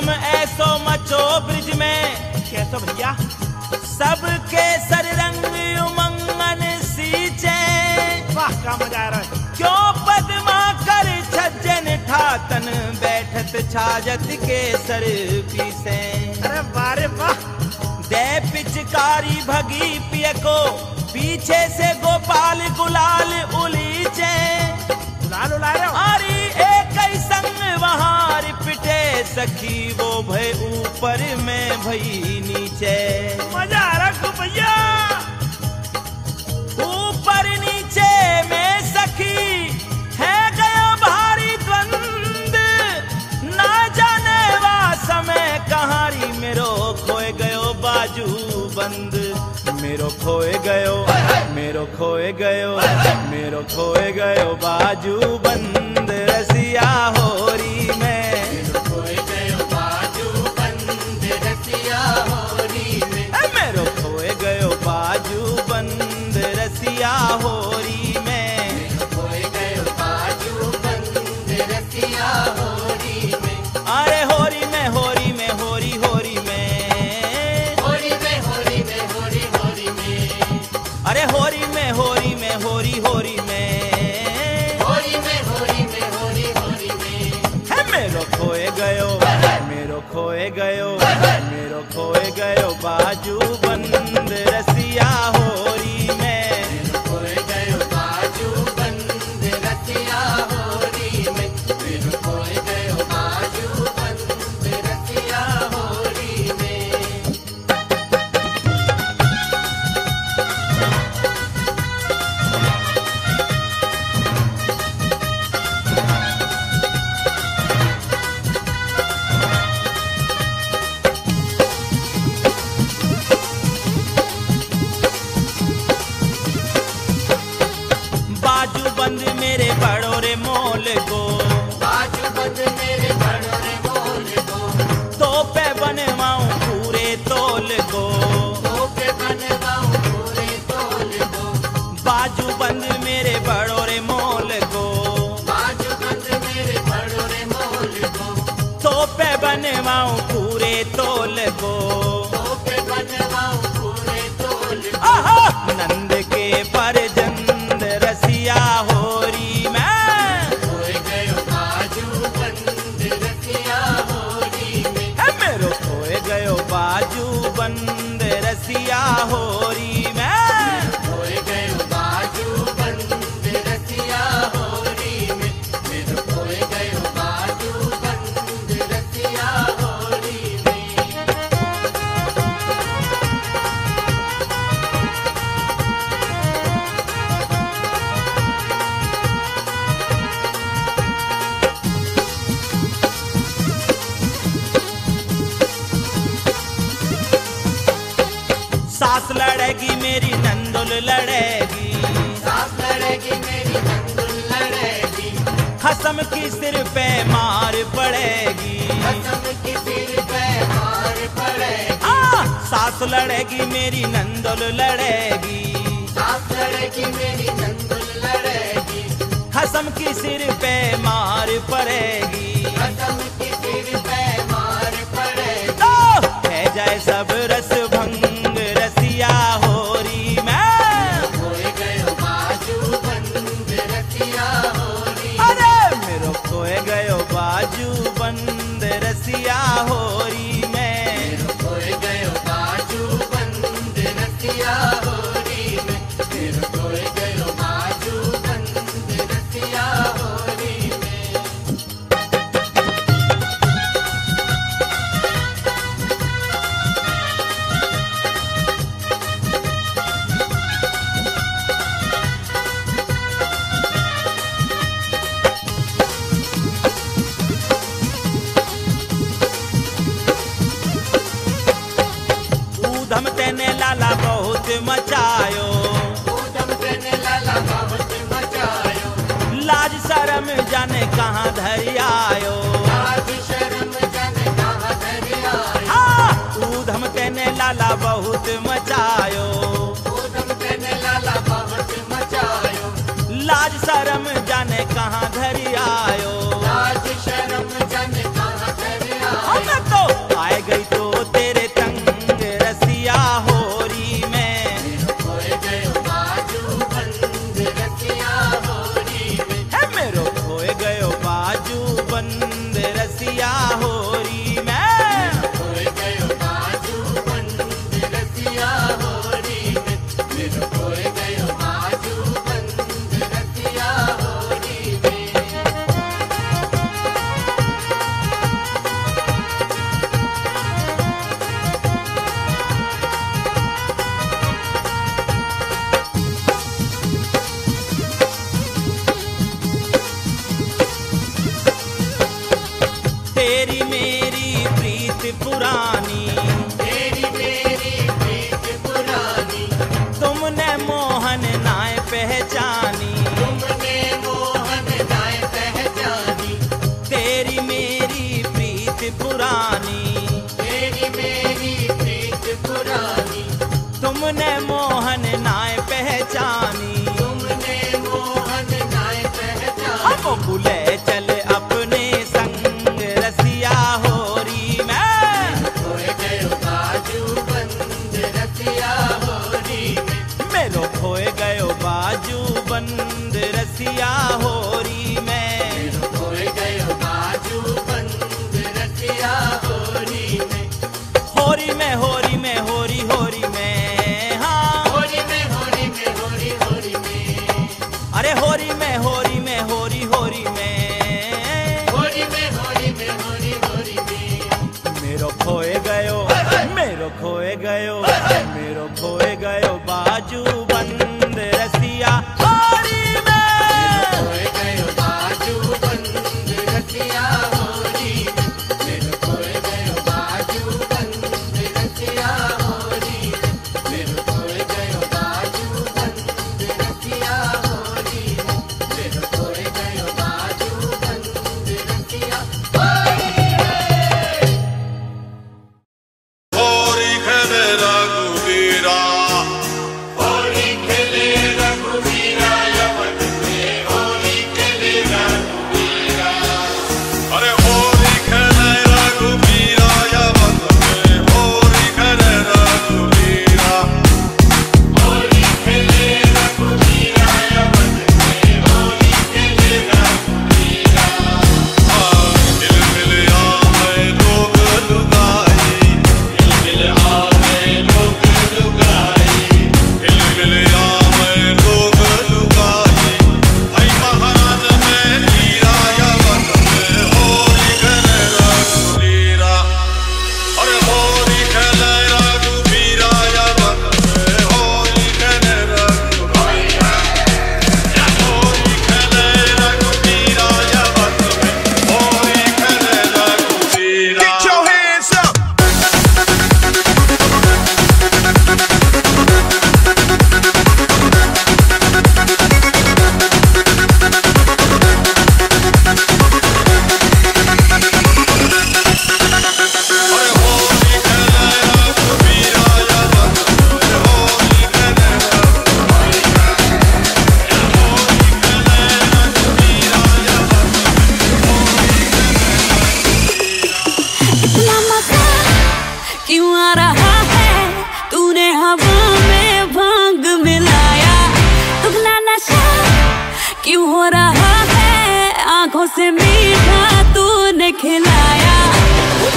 हरदम ऐसो मचो ब्रिज में, कैसो भैया? सबके सर रंग उमंगन सींचे। वाह, क्या मजा आ रहा है। क्यों पद्मा कर छज्जन ठातन, बैठत छाजत के सर पीसे। अरे वाह रे वाह। दे पिचकारी भगी पिय को, पीछे से गोपाल गुलाल उलीचे। गुलाल उला रहे हो? अरे एक ही संग वहां पिटे सखी, वो भय ऊपर में भई नीचे। मजा आ रहा है भैया। ऊपर नीचे में सखी है गया भारी द्वंद, ना जाने वा समय कहारी, मेरो खोए गयो बाजू बंद। मेरो खोए गयो, मेरो खोए गयो, मेरो खोए गयो बाजू बंद, रसिया होरी में। मेरो खोए गयो बाजू बंद, रसिया होरी में। मेरो खोए गयो बाजू बंद, रसिया होरी में। मेरो खोए गयो बाजू बंद, रसिया होरी में। अरे होरी में, होरी में, होरी होरी में, होरी में, होरी में, होरी होरी में। अरे होरी में, होरी में, होरी होरी में, होरी में, होरी में, होरी होरी में। है मेरो खोए गयो, मेरो खोए गयो, मेरो खोए गयो बाजू बंद, रसिया होरी में। मेरो खोए गयो बाजू बंद, रसिया होरी में। मेरो खोए गयो बाजू बंद, रसिया होरी में। बाजू बंद मेरे बड़ो रे मोल को, बाजू बंद मेरे बड़ो रे मोल को। तो पे बनवाऊं पूरे तोल को। तो पे बनवाऊं पूरे तोल को। बाजू बंद मेरे बड़ो रे मोल को, बाजू बंद मेरे बड़ो रे मोल को। तो पे बनवाऊं पूरे तोल को। तो पे बनवाऊं पूरे तोल को। आहा! नंद के परजंद रसिया होरी में। खोए गयो बाजू बंद, रसिया होरी में। है मेरो खोए गयो बाजू बंद, रसिया होरी में। खोए गयो बाजू बंद, रसिया होरी में। मेरो खोए गयो बाजू बंद, रसिया होरी में। सास लड़ेगी मेरी नंदुल लड़ेगी, सास लड़ेगी मेरी नंदुल लड़ेगी। खसम की सिर पे मार पड़ेगी। कसम की सिर पे मार पड़ेगी। सास लड़ेगी मेरी नंदुल लड़ेगी, सास लड़ेगी मेरी नंदुल लड़ेगी। खसम की सिर पे मार पड़ेगी। कसम की सिर पे मार पड़ेगी। तो है जाए सब रस भंग, रसिया होरी में। खोए गयो बाजू बंद, रसिया होरी। अरे मेरो खोए गयो बाजू बंद, रसिया होरी में। मेरो खोए गयो बाजू बंद, रसिया होरी में। मेरो खोए गयो बाजू बंद, रसिया होरी में। ऊधम तेने लाला बहुत मचायो, ऊधम तेने लाला बहुत मचायो। लाज शरम जाने कहाँ धरि आयो। लाज शर्म जाने कहाँ धरि आयो। ऊधम तेने लाला बहुत मचायो, ऊधम तेने लाला बहुत मचायो। लाज शरम जाने कहाँ धरि आयो। लाज शर्म जाने कहाँ धरि आयो। हम तो पुरानी, तेरी मेरी प्रीत पुरानी, तुमने मोहन नाय पहचानी, तुमने मोहन नाय पहचानी, तेरी मेरी प्रीत पुरानी, तेरी मेरी प्रीत पुरानी, तुमने मोहन नाय पहचानी, तुमने मोहन नाय पहचानी। अब बुले चले अपने संग रसिया होरी में, खोए गयो बाजू बंद रसिया होरी में, मेरो खोए गयो बाजू बंद रसिया होरी में, खोए गयो बाजू बंद रसिया होरी में, होरी में होरी में होरी होरी में, हाँ होरी में होरी में होरी होरी में, अरे होरी में होरी में होरी होरी में, होरी में होरी में होरी होरी में, मेरो खोए गयो, मेरो खोए गयो, मेरो खोए गयो बाजू बंद रसिया होरी में, खोए गयो बाजू बंद रसिया होरी में, मेरो खोए गयो बाजू बंद रसिया होरी में, मेरो खोए गयो बाजू बंद रसिया होरी में, मेरो खोए गयो बाजू बंद रसिया होरी में। होरी खेले रघुवीरा, होली खेले रघुवीरा यवन में, होली खेले रघुवीरा, अरे होरी खेले रघुवीरा यवन में, होरी खेले रघुवीरा, होली खेले रघुवीरा यवन में, होली खेले रघुवीरा, हिल मिल आए लोग लुगाई, मिल आवे लोग लुगाई, हिल मिल आए लोग लुगाई, भाई महाराज में हीरा यवन में, होरी खेले रघुवीरा, अरे होरी खेले रघुवीरा यवन में, होरी खेले रघुवीरा, होरी खेले रघुवीरा यवन में, होरी खेले रघुवीरा। Get your hands up! अरे होरी खेले रघुवीरा यवन में, होरी खेले रघुवीरा, होरी खेले रघुवीरा यवन इतना मजा क्यों आ रहा है, तूने हवा में भांग मिलाया, दुगना नशा क्यों हो रहा है, आंखों से मीठा तूने खिलाया।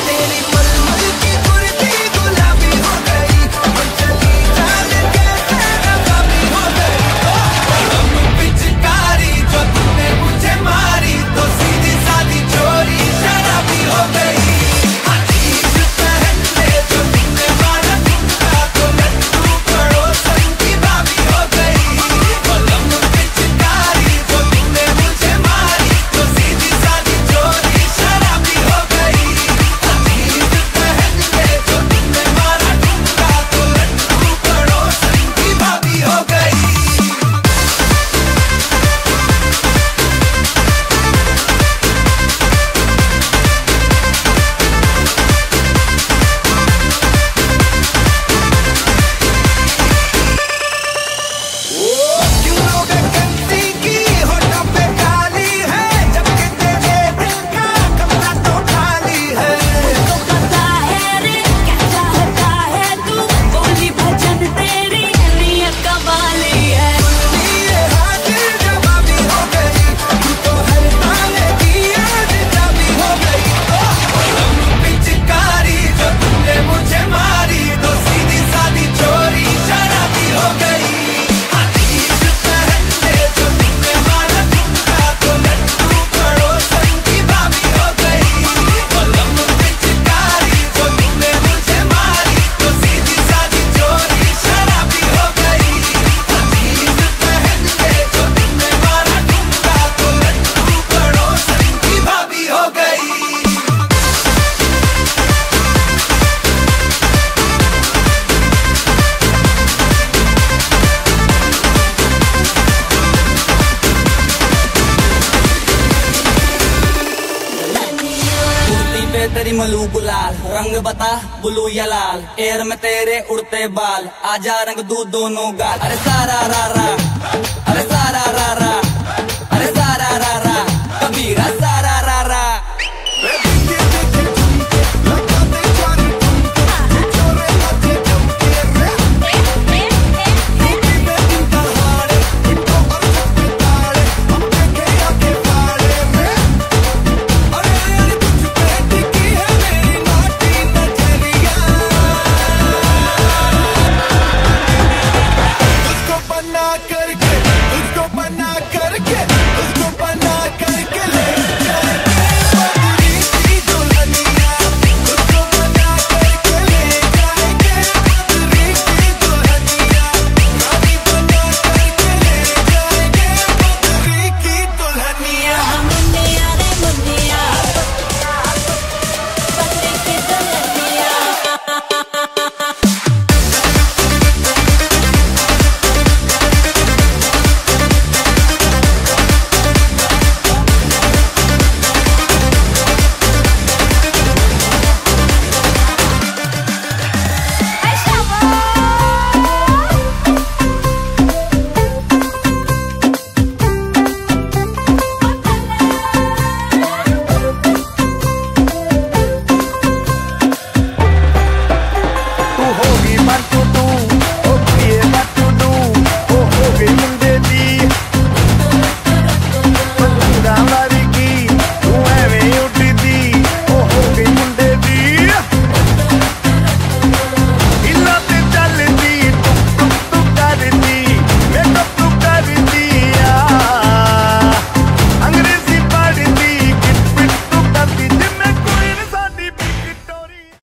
तेरी पलवल की कुर्ती गुलाबी हो गई, और चली जाने कैसे नकाबी हो गई। हम पिचकारी जो तूने मुझे मारी, तो सीधी सादी चोरी शराबी हो गई। अजीब पहन ले जो तूने मारी पे तेरी मलू गुलाल, रंग बता ब्लू या लाल, एयर में तेरे उड़ते बाल, आजा रंग दूध दोनों गाल। अरे सारा रा रा, अरे सारा